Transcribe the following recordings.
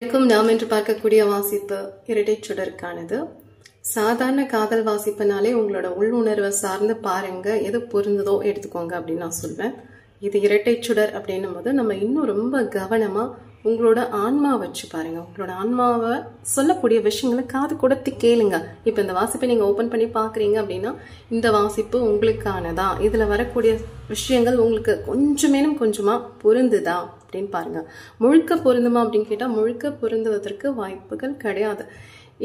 நாம் இன்று பார்க்கக்கூடிய வாசிப்பு இரட்டை சுடருக்கானது. சாதாரண காதல் வாசிப்புனாலே உங்களோட உள்ளுணர்வை சார்ந்து பாருங்க, எது பொருந்ததோ எடுத்துக்கோங்க அப்படின்னு நான் சொல்வேன். இது இரட்டை சுடர் அப்படின்னும் போது நம்ம இன்னும் ரொம்ப கவனமா உங்களோட ஆன்மா வச்சு பாருங்க. உங்களோட ஆன்மாவை சொல்லக்கூடிய விஷயங்களை காது கொடுத்து கேளுங்க. இப்ப இந்த வாசிப்பை நீங்க ஓபன் பண்ணி பாக்குறீங்க அப்படின்னா இந்த வாசிப்பு உங்களுக்கானதா, இதுல வரக்கூடிய விஷயங்கள் உங்களுக்கு கொஞ்சமேனும் கொஞ்சமா பொருந்துதா அப்படின்னு பாருங்க. முழுக்க பொருந்துமா அப்படின்னு கேட்டா முழுக்க பொருந்துவதற்கு வாய்ப்புகள் கிடையாது.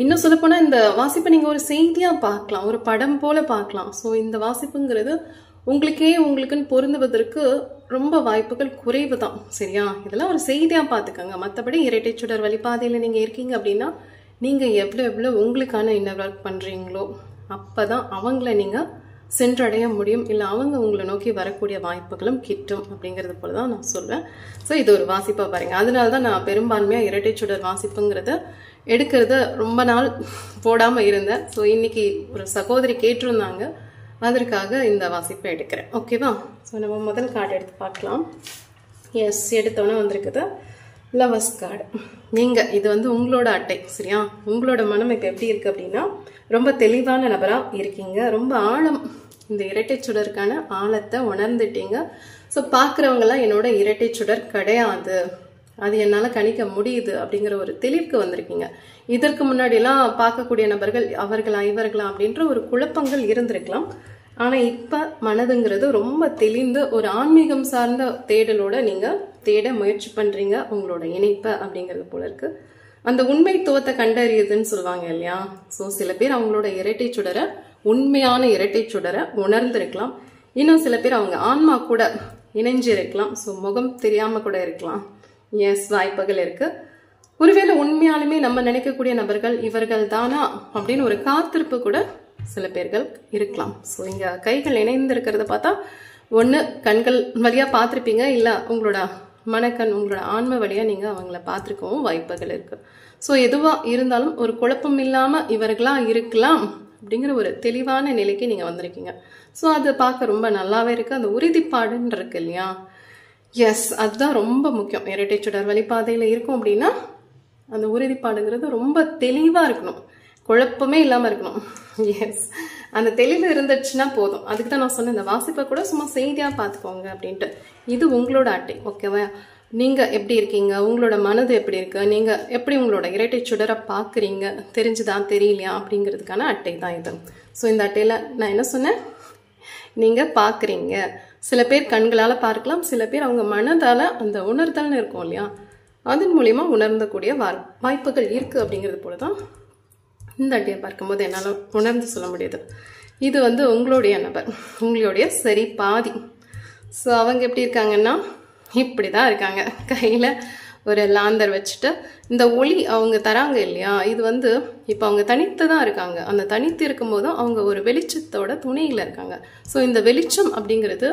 இன்னும் சொல்ல போனா இந்த வாசிப்பை நீங்க ஒரு செய்தியா பார்க்கலாம், ஒரு படம் போல பார்க்கலாம். சோ இந்த வாசிப்புங்கிறது உங்களுக்குன்னு பொருந்துவதற்கு ரொம்ப வாய்ப்புகள் குறைவு தான். சரியா? இதெல்லாம் ஒரு செய்தியா பாத்துக்கோங்க. மற்றபடி இரட்டை சுடர் வழிபாதையில நீங்க இருக்கீங்க அப்படின்னா நீங்க எவ்வளவு உங்களுக்கான இன்னர் ஒர்க் பண்றீங்களோ அப்பதான் அவங்கள நீங்க சென்றடைய முடியும், இல்ல அவங்க உங்களை நோக்கி வரக்கூடிய வாய்ப்புகளும் கிட்டும் அப்படிங்கறது போலதான் நான் சொல்வேன். சோ இது ஒரு வாசிப்பா பாருங்க. அதனாலதான் நான் பெரும்பான்மையா இரட்டை சுடர் வாசிப்புங்கிறத எடுக்கிறத ரொம்ப நாள் போடாம இருந்தேன். சோ இன்னைக்கு ஒரு சகோதரி கேட்டிருந்தாங்க, அதற்காக இந்த வாசிப்பை எடுக்கிறேன். ஓகேவா? ஸோ நம்ம முதல் கார்டு எடுத்து பார்க்கலாம். எஸ், எடுத்தோன்னே வந்திருக்குது லவர்ஸ் கார்டு. இது உங்களோட அட்டை. சரியா? உங்களோட மனம் இப்போ எப்படி இருக்கு அப்படின்னா ரொம்ப தெளிவான நபரா இருக்கீங்க. ரொம்ப ஆழம், இந்த இரட்டை சுடருக்கான ஆழத்தை உணர்ந்துட்டீங்க. ஸோ பார்க்குறவங்கலாம் என்னோட இரட்டை சுடர் கிடையாது, அது என்னால கணிக்க முடியுது அப்படிங்கிற ஒரு தெளிவுக்கு வந்திருக்கீங்க. இதற்கு முன்னாடி எல்லாம் பார்க்கக்கூடிய நபர்கள் அவர்களா இவர்களா அப்படின்ற ஒரு குழப்பங்கள் இருந்திருக்கலாம். ஆனா இப்ப மனதுங்கிறது ரொம்ப தெளிந்து ஒரு ஆன்மீகம் சார்ந்த தேடலோட நீங்க தேட முயற்சி பண்றீங்க உங்களோட இணைப்பை அப்படிங்கிறது போல இருக்கு. அந்த உண்மைத்துவத்தை கண்டறியுதுன்னு சொல்லுவாங்க இல்லையா? சோ சில பேர் அவங்களோட இரட்டை சுடரை, உண்மையான இரட்டை சுடரை உணர்ந்திருக்கலாம். இன்னும் சில பேர் அவங்க ஆன்மா கூட இணைஞ்சிருக்கலாம். சோ முகம் தெரியாம கூட இருக்கலாம். எஸ், வாய்ப்புகள் இருக்கு. ஒருவேளை உண்மையாலுமே நம்ம நினைக்கக்கூடிய நபர்கள் இவர்கள் தானா அப்படின்னு ஒரு காத்திருப்பு கூட சில பேர்கள் இருக்கலாம். ஸோ இங்க கைகள் இணைந்து இருக்கிறத பார்த்தா ஒண்ணு கண்கள் வழியா பார்த்திருப்பீங்க, இல்ல உங்களோட மனக்கண், உங்களோட ஆன்ம வழியா நீங்க அவங்கள பார்த்திருக்கவும் வாய்ப்புகள் இருக்கு. ஸோ எதுவா இருந்தாலும் ஒரு குழப்பம் இல்லாம இவர்களா இருக்கலாம் அப்படிங்கிற ஒரு தெளிவான நிலைக்கு நீங்க வந்திருக்கீங்க. ஸோ அது பார்க்க ரொம்ப நல்லாவே இருக்கு. அந்த உறுதிப்பாடுன்னு இருக்கு இல்லையா? எஸ், அதுதான் ரொம்ப முக்கியம். இரட்டை சுடர் வழிபாதையில இருக்கும் அப்படின்னா அந்த உறுதிப்பாடுங்கிறது ரொம்ப தெளிவா இருக்கணும், குழப்பமே இல்லாம இருக்கணும். எஸ், அந்த தெளிவு இருந்துச்சுன்னா போதும். அதுக்கு தான் நான் சொன்னேன் இந்த வாசிப்பை கூட சும்மா செய்தியா பாத்துக்கோங்க அப்படின்ட்டு. இது உங்களோட அட்டை. ஓகேவா? நீங்க எப்படி இருக்கீங்க, உங்களோட மனது எப்படி இருக்கு, நீங்க எப்படி உங்களோட இரட்டை சுடரை பாக்குறீங்க, தெரிஞ்சுதான் தெரியலையா அப்படிங்கிறதுக்கான அட்டை தான் இது. ஸோ இந்த அட்டையில நான் என்ன சொன்னேன், நீங்க பாக்குறீங்க. சில பேர் கண்களால பார்க்கலாம், சில பேர் அவங்க மனதால அந்த உணர்தல்னு இருக்கும் இல்லையா, அதன் மூலியமா உணர்ந்தக்கூடிய வாய்ப்புகள் இருக்கு அப்படிங்கிறது போலதான் இந்த அட்டையை பார்க்கும்போது என்னால உணர்ந்து சொல்ல முடியுது. இது உங்களுடைய நபர், உங்களுடைய சரி பாதி. ஸோ அவங்க எப்படி இருக்காங்கன்னா இப்படிதான் இருக்காங்க. கையில ஒரு லாந்தர் வச்சுட்டு இந்த ஒளி அவங்க தராங்க இல்லையா, இது இப்போ அவங்க தனித்து தான் இருக்காங்க. அந்த தனித்து இருக்கும்போது அவங்க ஒரு வெளிச்சத்தோட துணையில இருக்காங்க. ஸோ இந்த வெளிச்சம் அப்படிங்கிறது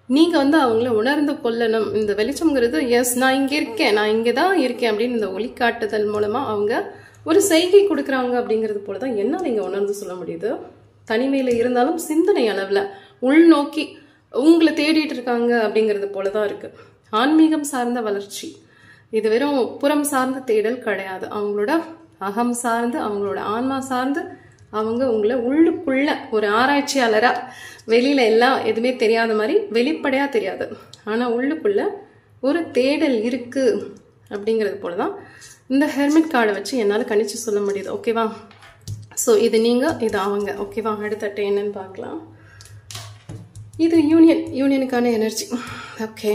நீங்க அவங்கள உணர்ந்து கொள்ளணும். இந்த வெளிச்சம்ங்கிறது எஸ் நான் இங்க இருக்கேன், நான் இங்கதான் இருக்கேன் அப்படின்னு இந்த ஒளி காட்டுதல் மூலமா அவங்க ஒரு செய்கை கொடுக்குறாங்க அப்படிங்கிறது போலதான் என்ன நீங்க உணர்ந்து சொல்ல முடியுது. தனிமையில இருந்தாலும் சிந்தனை அளவுல உள்நோக்கி உங்களை தேடிட்டு இருக்காங்க அப்படிங்கிறது போலதான் இருக்கு. ஆன்மீகம் சார்ந்த வளர்ச்சி, இது வெறும் புறம் சார்ந்த தேடல் கிடையாது. அவங்களோட அகம் சார்ந்து, அவங்களோட ஆன்மா சார்ந்து அவங்க உங்களை உள்ளுக்குள்ள ஒரு ஆராய்ச்சியாளரா, வெளியில எல்லாம் எதுவுமே தெரியாத மாதிரி வெளிப்படையா தெரியாது, ஆனா உள்ளுக்குள்ள ஒரு தேடல் இருக்கு அப்படிங்கிறது போலதான் இந்த ஹெர்மிட் கார்டை வச்சு என்னால கணிச்சு சொல்ல முடியுது. ஓகேவா? ஸோ இது நீங்க, இது அவங்க. ஓகேவா? அடுத்த அட்டை என்னன்னு பார்க்கலாம். இது யூனியனுக்கான எனர்ஜி. ஓகே,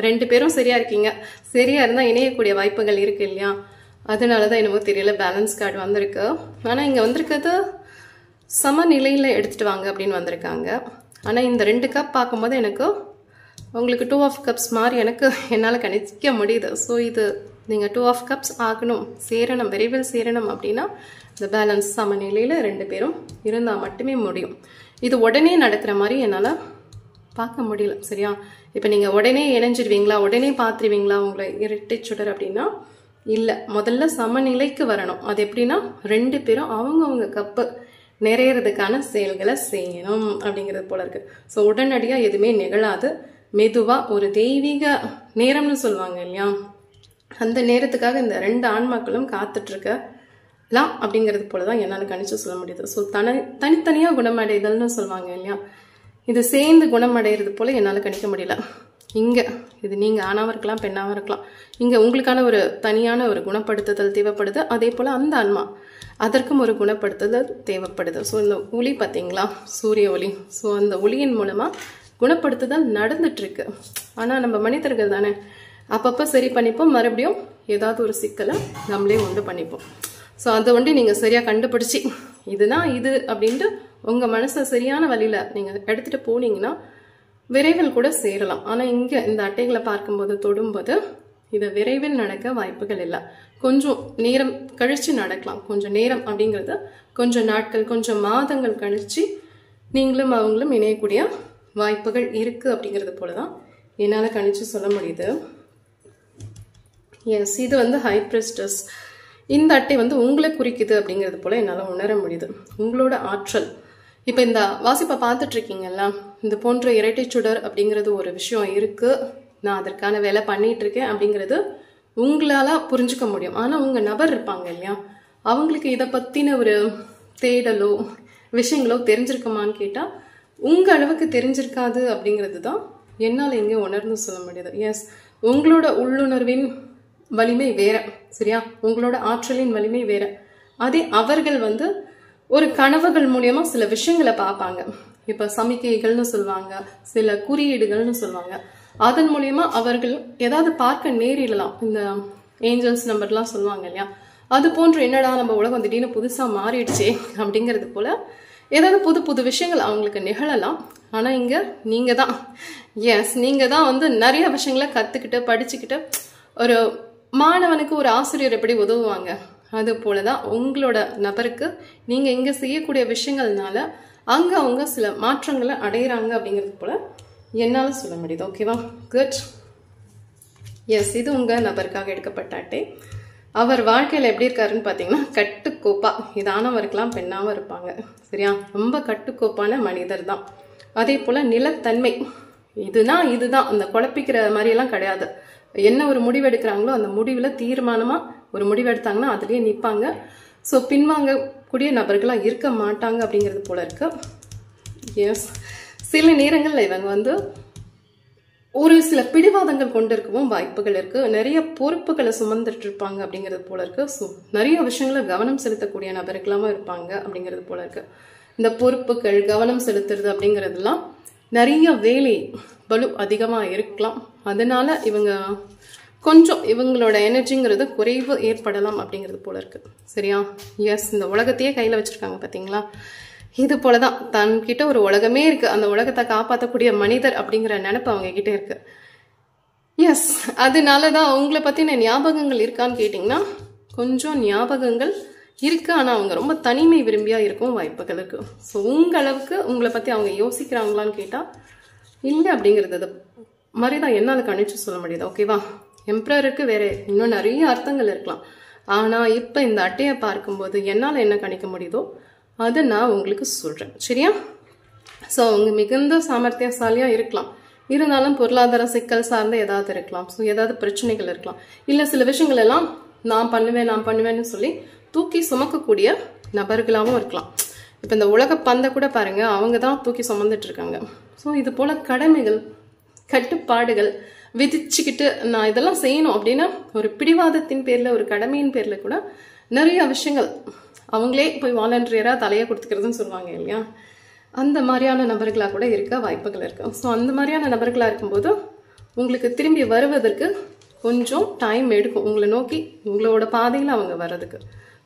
ரெண்டு பேரும் சரியா இருக்கீங்க. சரியா இருந்தா இணையக்கூடிய வாய்ப்புகள் இருக்கு இல்லையா? அதனாலதான் என்னமோ தெரியல பேலன்ஸ் கார்டு வந்திருக்கு. ஆனா இங்க வந்திருக்கிறது சமநிலையில எடுத்துட்டு வாங்க அப்படின்னு வந்திருக்காங்க. ஆனா இந்த 2 கப் பார்க்கும்போது எனக்கு உங்களுக்கு 2 ஆஃப் கப்ஸ் மாதிரி எனக்கு என்னால கணிக்க முடியுது. ஸோ இது நீங்க 2 ஆஃப் கப்ஸ் ஆகணும், சேரணும், விரைவில் சேரணும் அப்படின்னா இந்த பேலன்ஸ் சமநிலையில 2 பேரும் இருந்தா மட்டுமே முடியும். இது உடனே நடக்கிற மாதிரி என்னால பார்க்க முடியல. சரியா? இப்ப நீங்க உடனே இணைஞ்சிருவீங்களா, உடனே பாத்துருவீங்களா உங்களை இரட்டை சுடர் அப்படின்னா இல்ல. முதல்ல சமநிலைக்கு வரணும். அது எப்படின்னா 2 பேரும் அவங்க கப்பு நிறையறதுக்கான செயல்களை செய்யணும் அப்படிங்கிறது போல இருக்கு. ஸோ உடனடியா எதுவுமே நிகழாது. மெதுவா ஒரு தெய்வீக நேரம்னு சொல்லுவாங்க இல்லையா, அந்த நேரத்துக்காக இந்த 2 ஆன்மாக்களும் காத்துட்டு இருக்கலாம் அப்படிங்கிறது போலதான் என்னால கணிச்சு சொல்ல முடியுது. ஸோ தனித்தனியா குணமடைதல்னு சொல்லுவாங்க இல்லையா, இது சேர்ந்து குணமடைகிறது போல என்னால கணிக்க முடியல. இங்க இது நீங்க ஆணாவும் இருக்கலாம் பெண்ணாவும் இருக்கலாம், இங்க உங்களுக்கான ஒரு தனியான ஒரு குணப்படுத்துதல் தேவைப்படுது. அதே போல அந்த ஆன்மா அதற்கும் ஒரு குணப்படுத்துதல் தேவைப்படுது. ஸோ இந்த ஒளி பார்த்தீங்களா, சூரிய ஒளி, ஸோ அந்த ஒளியின் மூலமா குணப்படுத்துதல் நடந்துட்டு இருக்கு. ஆனா நம்ம மனிதர்கள் தானே, அப்பப்ப சரி பண்ணிப்போம், மறுபடியும் ஏதாவது ஒரு சிக்கலை நம்மளே உண்டு பண்ணிப்போம். ஸோ அதை ஒண்டி நீங்க சரியா கண்டுபிடிச்சி இதுதான் இது அப்படின்ட்டு உங்க மனசை சரியான வழியில நீங்க எடுத்துட்டு போனீங்கன்னா விரைவில் கூட சேரலாம். ஆனா இங்க இந்த அட்டைகளை பார்க்கும்போது தொடும்போது இது விரைவில் நடக்க வாய்ப்புகள் இல்லை. கொஞ்சம் நேரம் கழிச்சு நடக்கலாம். கொஞ்சம் நேரம் அப்படிங்கிறது கொஞ்சம் நாட்கள் கொஞ்சம் மாதங்கள் கழிச்சு நீங்களும் அவங்களும் இணையக்கூடிய வாய்ப்புகள் இருக்கு அப்படிங்கிறது போலதான் என்னால கணிச்சு சொல்ல முடியுது. எஸ், இது ஹை பிரிஸ்டஸ். இந்த அட்டை உங்களை குறிக்குது அப்படிங்கிறது போல என்னால உணர முடியுது. உங்களோட ஆற்றல் இப்ப இந்த வாசிப்பை பார்த்துட்டு இருக்கீங்கல்ல, இந்த போன்ற இரட்டை சுடர் அப்படிங்கிறது ஒரு விஷயம் இருக்கு, நான் அதற்கான வேலை பண்ணிட்டு இருக்கேன் அப்படிங்கிறது உங்களால புரிஞ்சுக்க முடியும். ஆனா உங்க நபர் இருப்பாங்க இல்லையா, அவங்களுக்கு இதை பத்தின ஒரு தேடலோ விஷயங்களோ தெரிஞ்சிருக்குமான்னு கேட்டா உங்க அளவுக்கு தெரிஞ்சிருக்காது அப்படிங்கிறது தான் என்னால இங்க உணர்ந்து சொல்ல முடியுது. எஸ், உங்களோட உள்ளுணர்வின் வலிமை வேற, சரியா, உங்களோட ஆற்றலின் வலிமை வேற. அதே அவர்கள் ஒரு கனவுகள் மூலியமா சில விஷயங்களை பார்ப்பாங்க. இப்ப சமிக்கைகள்னு சொல்லுவாங்க, சில குறியீடுகள்னு சொல்லுவாங்க. அதன் மூலியமா அவர்கள் ஏதாவது பார்க்க நேரிடலாம். இந்த ஏஞ்சல்ஸ் நம்பர்லாம் சொல்லுவாங்க இல்லையா, அது போன்று என்னடா நம்ம உலகம் திடீர்னு புதுசா மாறிடுச்சே அப்படிங்கிறது போல ஏதாவது புது புது விஷயங்கள் அவங்களுக்கு நிகழலாம். ஆனா இங்க நீங்க தான், எஸ், நீங்க தான் நிறைய விஷயங்களை கத்துக்கிட்டு படிச்சுக்கிட்டு ஒரு மாணவனுக்கு ஒரு ஆசிரியர் எப்படி உதவுவாங்க, அது போலதான் உங்களோட நபருக்கு நீங்க இங்க செய்யக்கூடிய விஷயங்கள்னால அங்க அவங்க சில மாற்றங்களை அடையிறாங்க அப்படிங்கிறது போல என்னால சொல்ல முடியுது. ஓகேவா, குட். எஸ், இது உங்க நபருக்காக எடுக்கப்பட்ட அட்டை. அவர் வாழ்க்கையில எப்படி இருக்காருன்னு பாத்தீங்கன்னா கட்டுக்கோப்பா, இது ஆணவம் இருக்கலாம் பெண்ணாவும் இருப்பாங்க, சரியா, ரொம்ப கட்டுக்கோப்பான மனிதர் தான். அதே போல நிலத்தன்மை, இதுதான் அந்த குழப்பிக்கிற மாதிரி எல்லாம் கிடையாது. என்ன ஒரு முடிவு எடுக்கிறாங்களோ அந்த முடிவுல தீர்மானமா ஒரு முடிவு எடுத்தாங்கன்னா அதுலயே நிப்பாங்க. ஸோ பின்வாங்கக்கூடிய நபர்களா இருக்க மாட்டாங்க அப்படிங்கிறது போல இருக்கு. எஸ், சில நேரங்கள்ல இவங்க ஒரு சில பிடிவாதங்கள் கொண்டு இருக்கவும் வாய்ப்புகள் இருக்கு. நிறைய பொறுப்புகளை சுமந்துட்டு இருப்பாங்க அப்படிங்கிறது போல இருக்கு. ஸோ நிறைய விஷயங்களை கவனம் செலுத்தக்கூடிய நபர்களாவும் இருப்பாங்க அப்படிங்கிறது போல இருக்கு. இந்த பொறுப்புகள் கவனம் செலுத்துறது அப்படிங்கிறதுலாம் நிறைய வேலை பலு அதிகமா இருக்கலாம். அதனால இவங்க கொஞ்சம் இவங்களோட எனர்ஜிங்கிறது குறைவு ஏற்படலாம் அப்படிங்கிறது போல இருக்கு, சரியா. எஸ், இந்த உலகத்தையே கையில வச்சிருக்காங்க பாத்தீங்களா, இது போலதான் தன்கிட்ட ஒரு உலகமே இருக்கு, அந்த உலகத்தை காப்பாற்றக்கூடிய மனிதர் அப்படிங்கிற நினைப்பு அவங்க கிட்ட இருக்கு. எஸ், அதனாலதான் உங்களை பத்தின ஞாபகங்கள் இருக்கான்னு கேட்டீங்கன்னா கொஞ்சம் ஞாபகங்கள் இருக்கு. ஆனா அவங்க ரொம்ப தனிமை விரும்பியா இருக்கும் வாய்ப்புகள் இருக்கு. ஸோ உங்க அளவுக்கு உங்களை பத்தி அவங்க யோசிக்கிறாங்களான்னு கேட்டா இல்லை அப்படிங்கிறது மாதிரிதான் என்னால கணிச்சு சொல்ல முடியுது. ஓகேவா, எம்பரருக்கு வேற இன்னும் நிறைய அர்த்தங்கள் இருக்கலாம். ஆனா இப்ப இந்த அட்டையை பார்க்கும்போது என்னால என்ன கணிக்க முடியுதோ அதை நான் உங்களுக்கு சொல்றேன், சரியா. ஸோ அவங்க மிகுந்த சாமர்த்தியசாலியா இருக்கலாம், இருந்தாலும் பொருளாதார சிக்கல் சார்ந்த ஏதாவது இருக்கலாம். ஸோ ஏதாவது பிரச்சனைகள் இருக்கலாம். இல்ல சில விஷயங்கள் எல்லாம் நான் பண்ணுவேன்னு சொல்லி தூக்கி சுமக்கக்கூடிய நபர்களாகவும் இருக்கலாம். இப்ப இந்த உலக பந்தை கூட பாருங்க, அவங்க தான் தூக்கி சுமந்துட்டு இருக்காங்க. ஸோ இது போல கடமைகள் கட்டுப்பாடுகள் விதிச்சுக்கிட்டு நான் இதெல்லாம் செய்யணும் அப்படின்னா ஒரு பிடிவாதத்தின் பேர்ல ஒரு கடமையின் பேர்ல கூட நிறைய விஷயங்கள் அவங்களே போய் வாலண்டியரா தலையை கொடுத்துக்கிறதுன்னு சொல்லுவாங்க இல்லையா, அந்த மாதிரியான நபர்களா கூட இருக்க வாய்ப்புகள் இருக்கு. ஸோ அந்த மாதிரியான நபர்களா இருக்கும்போது உங்களுக்கு திரும்பி வருவதற்கு கொஞ்சம் டைம் எடுக்கும், உங்களை நோக்கி உங்களோட பாதையில அவங்க வர்றதுக்கு.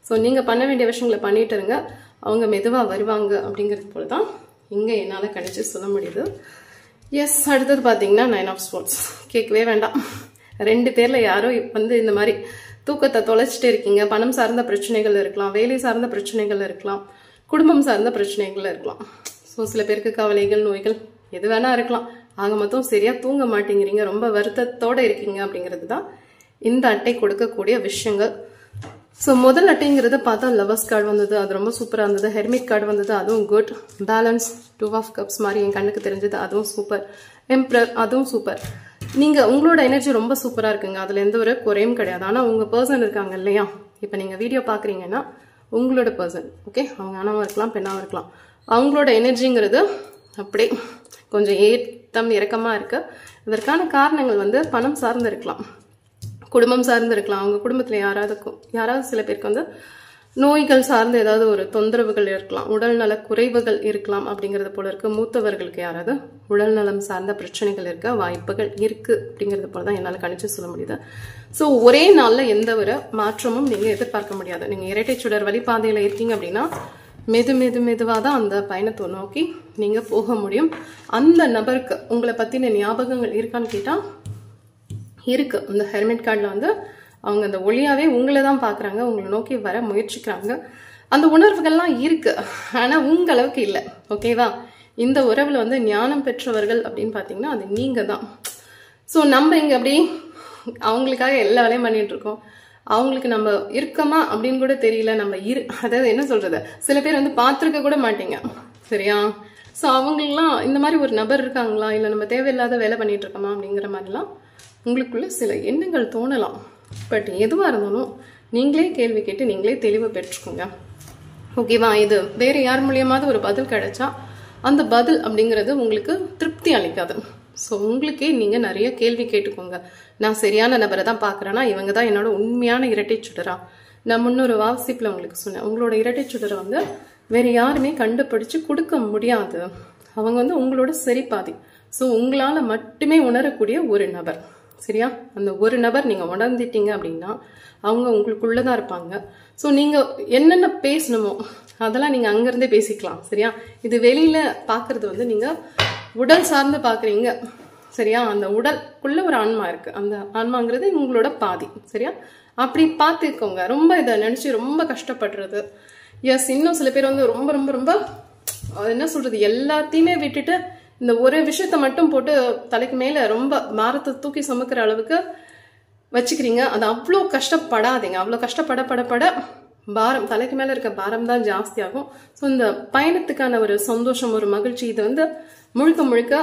ஸோ நீங்க பண்ண வேண்டிய விஷயங்களை பண்ணிட்டு இருங்க, அவங்க மெதுவா வருவாங்க அப்படிங்கிறது போலதான் இங்க என்னால கணிச்சு சொல்ல முடியுது. எஸ், அடுத்தது பாத்தீங்கன்னா 9 of Swords. கேட்கவே வேண்டாம், 2 பேர்ல யாரோ இந்த மாதிரி தூக்கத்தை தொலைச்சிட்டு இருக்கீங்க. பணம் சார்ந்த பிரச்சனைகள் இருக்கலாம், வேலை சார்ந்த பிரச்சனைகள் இருக்கலாம், குடும்பம் சார்ந்த பிரச்சனைகள் இருக்கலாம். ஸோ சில பேருக்கு கவலைகள் நோய்கள் எது வேணா இருக்கலாம். ஆக மொத்தம் சரியா தூங்க மாட்டேங்கிறீங்க, ரொம்ப வருத்தத்தோட இருக்கீங்க அப்படிங்கிறது தான் இந்த அட்டை கொடுக்கக்கூடிய விஷயங்கள். ஸோ முதல் அட்டைங்கிறது பார்த்தா லவர்ஸ் கார்டு வந்தது, அது ரொம்ப சூப்பராக இருந்தது. ஹெர்மிட் கார்டு வந்தது, அதுவும் குட். பேலன்ஸ் 2 of Cups மாதிரி என் கண்ணுக்கு தெரிஞ்சது, அதுவும் சூப்பர். எம்பரர், அதுவும் சூப்பர். நீங்கள் உங்களோட எனர்ஜி ரொம்ப சூப்பராக இருக்குங்க, அதில் எந்த ஒரு குறையும் கிடையாது. ஆனால் உங்கள் பர்சன் இருக்காங்க இல்லையா, இப்போ நீங்கள் வீடியோ பார்க்குறீங்கன்னா உங்களோட பர்சன், ஓகே, அவங்க ஆணாவும் இருக்கலாம் பெண்ணாவும் இருக்கலாம், அவங்களோட எனர்ஜிங்கிறது அப்படியே கொஞ்சம் ஏத்தம் இறக்கமாக இருக்குது. இதற்கான காரணங்கள் வந்து பணம் சார்ந்து இருக்கலாம், குடும்பம் சார்ந்து இருக்கலாம், அவங்க குடும்பத்தில் யாராவது சில பேருக்கு வந்து நோய்கள் சார்ந்து ஏதாவது ஒரு தொந்தரவுகள் இருக்கலாம், உடல்நல குறைவுகள் இருக்கலாம் அப்படிங்கிறது போல இருக்கு. மூத்தவர்களுக்கு யாராவது உடல் நலம் சார்ந்த பிரச்சனைகள் இருக்க வாய்ப்புகள் இருக்கு அப்படிங்கிறது போல தான் என்னால் கணிச்சு சொல்ல முடியுது. ஸோ ஒரே நாளில் எந்த ஒரு மாற்றமும் நீங்கள் எதிர்பார்க்க முடியாது. நீங்கள் இரட்டை சுடர் வழிபாதையில் இருக்கீங்க அப்படின்னா மெதுவாக தான் அந்த பயணத்தை நோக்கி நீங்கள் போக முடியும். அந்த நபருக்கு உங்களை பற்றின ஞாபகங்கள் இருக்கான்னு கேட்டால் இருக்கு. அந்த ஹெர்மிட் கார்டில் வந்து அவங்க அந்த ஒளியாவே உங்களை தான் பார்க்குறாங்க, உங்களை நோக்கி வர முயற்சிக்கிறாங்க. அந்த உணர்வுகள்லாம் இருக்கு, ஆனால் உங்க அளவுக்கு இல்லை, ஓகேவா? இந்த உறவில் வந்து ஞானம் பெற்றவர்கள் அப்படின்னு பார்த்தீங்கன்னா அது நீங்கள் தான். ஸோ நம்ம இங்கே அப்படி அவங்களுக்காக எல்லா வேலையும் பண்ணிட்டு இருக்கோம், அவங்களுக்கு நம்ம இருக்கமா அப்படின்னு கூட தெரியல. நம்ம அதாவது என்ன சொல்றது, சில பேர் வந்து பார்த்துருக்க கூட மாட்டீங்க, சரியா? ஸோ அவங்களுக்குலாம் இந்த மாதிரி ஒரு நபர் இருக்காங்களா, இல்லை நம்ம தேவையில்லாத வேலை பண்ணிட்டு இருக்கோமா அப்படிங்கிற மாதிரிலாம் உங்களுக்குள்ள சில எண்ணங்கள் தோணலாம். பட் எதுவாக இருந்தாலும் நீங்களே கேள்வி கேட்டு நீங்களே தெளிவு பெற்றுக்கோங்க, ஓகேவா? இது வேற யார் மூலியமாவது ஒரு பதில் கிடைச்சா அந்த பதில் அப்படிங்கிறது உங்களுக்கு திருப்தி அளிக்காது. ஸோ உங்களுக்கே நீங்கள் நிறைய கேள்வி கேட்டுக்கோங்க. நான் சரியான நபரை தான் பார்க்குறேன்னா இவங்க தான் என்னோட உண்மையான இரட்டை சுடரா? நான் முன்னொரு வாசிப்பில் உங்களுக்கு சொன்னேன், உங்களோட இரட்டை சுடரை வந்து வேற யாருமே கண்டுபிடிச்சு கொடுக்க முடியாது. அவங்க வந்து உங்களோட சரி பாதி. ஸோ உங்களால் மட்டுமே உணரக்கூடிய ஒரு நபர், சரியா? அந்த ஒரு நபர் நீங்கள் உணர்ந்துட்டீங்க அப்படின்னா அவங்க உங்களுக்குள்ளதான் இருப்பாங்க. ஸோ நீங்கள் என்னென்ன பேசணுமோ அதெல்லாம் நீங்கள் அங்கேருந்தே பேசிக்கலாம், சரியா? இது வெளியில் பார்க்கறது வந்து நீங்கள் உடல் சார்ந்து பார்க்குறீங்க, சரியா? அந்த உடலுக்குள்ள ஒரு ஆன்மா இருக்குது, அந்த ஆன்மாங்கிறது உங்களோட பாதி, சரியா? அப்படி பார்த்துக்கோங்க. ரொம்ப இதை நினச்சி ரொம்ப கஷ்டப்படுறது, எஸ். இன்னும் சில பேர் வந்து ரொம்ப ரொம்ப ரொம்ப என்ன சொல்கிறது, எல்லாத்தையுமே விட்டுட்டு இந்த ஒரு விஷயத்த மட்டும் போட்டு தலைக்கு மேலே ரொம்ப பாரத்தை தூக்கி சுமக்கிற அளவுக்கு வச்சுக்கிறீங்க. அது அவ்வளோ கஷ்டப்படாதீங்க. அவ்வளோ கஷ்டப்பட பாரம், தலைக்கு மேலே இருக்க பாரம் தான் ஜாஸ்தி ஆகும். ஸோ இந்த பயணத்துக்கான ஒரு சந்தோஷம், ஒரு மகிழ்ச்சி, இது வந்து முழுக்க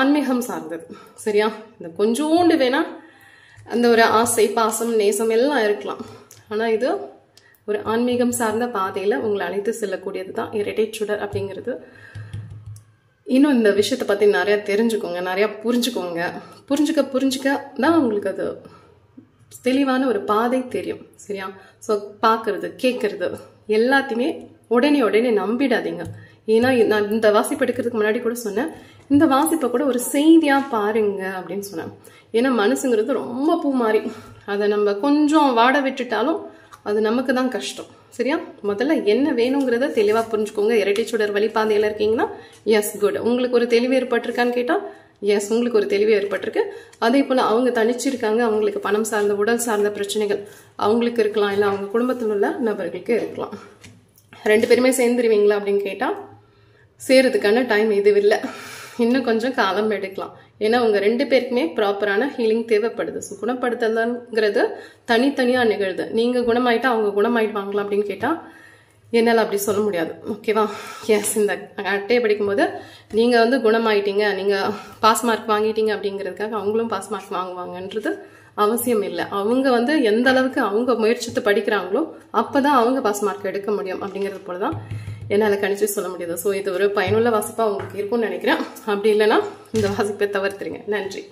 ஆன்மீகம் சார்ந்தது, சரியா? இந்த கொஞ்சோண்டு வேணா அந்த ஒரு ஆசை, பாசம், நேசம் எல்லாம் இருக்கலாம், ஆனால் இது ஒரு ஆன்மீகம் சார்ந்த பாதையில் உங்களை அழைத்து செல்லக்கூடியது தான் இரட்டை சுடர் அப்படிங்கிறது. இன்னும் இந்த விஷயத்தை பற்றி நிறையா தெரிஞ்சுக்கோங்க, நிறையா புரிஞ்சுக்க தான் உங்களுக்கு அது தெளிவான ஒரு பாதை தெரியும், சரியா? ஸோ பார்க்கறது கேட்கறது எல்லாத்தையுமே உடனே நம்பிடாதீங்க. ஏன்னா நான் இந்த வாசிப்பு எடுக்கிறதுக்கு முன்னாடி கூட சொன்னேன், இந்த வாசிப்பை கூட ஒரு செய்தியாக பாருங்க அப்படின்னு சொன்னேன். ஏன்னா மனசுங்கிறது ரொம்ப பூ மாதிரி, அதை நம்ம கொஞ்சம் வாட விட்டுட்டாலும் அது நமக்கு தான் கஷ்டம், சரியா? முதல்ல என்ன வேணுங்கிறத தெளிவாக புரிஞ்சுக்கோங்க. இரட்டை சுடர் வழிபாதையில் இருக்கீங்கன்னா எஸ் குட். உங்களுக்கு ஒரு தெளிவு ஏற்பட்டிருக்கான்னு கேட்டால் எஸ், உங்களுக்கு ஒரு தெளிவு ஏற்பட்டிருக்கு. அதே போல் அவங்க தனிச்சிருக்காங்க, அவங்களுக்கு பணம் சார்ந்த உடல் சார்ந்த பிரச்சனைகள் அவங்களுக்கு இருக்கலாம், இல்லை அவங்க குடும்பத்தில் உள்ள நபர்களுக்கு இருக்கலாம். 2 பேருமே சேர்ந்துருவீங்களா அப்படின்னு கேட்டால் சேரதுக்கான டைம் இது இல்லை, இன்னும் கொஞ்சம் காலம் எடுக்கலாம். ஏன்னா உங்க 2 பேருக்குமே ப்ராப்பரான ஹீலிங் தேவைப்படுது. ஸோ குணப்படுத்துதல்ங்கிறது தனித்தனியாக நிகழுது. நீங்கள் குணமாயிட்டா அவங்க குணமாயிடுவாங்களா அப்படின்னு கேட்டால் என்னால் அப்படி சொல்ல முடியாது, ஓகேவா? எஸ், இந்த அட்டையை படிக்கும்போது நீங்கள் வந்து குணமாயிட்டீங்க, நீங்கள் பாஸ் மார்க் வாங்கிட்டீங்க அப்படிங்கிறதுக்காக அவங்களும் பாஸ் மார்க் வாங்குவாங்கன்றது அவசியம் இல்லை. அவங்க வந்து எந்த அளவுக்கு அவங்க முயற்சித்து படிக்கிறாங்களோ அப்போதான் அவங்க பாஸ் மார்க் எடுக்க முடியும் அப்படிங்கிறது போல தான் என்னால் கணிச்சு சொல்ல முடியுது. ஸோ இது ஒரு பயனுள்ள வாசிப்பாக உங்களுக்கு இருக்கும்னு நினைக்கிறேன். அப்படி இல்லைன்னா இந்த வாசிப்பை தவிர்த்துருங்க. நன்றி.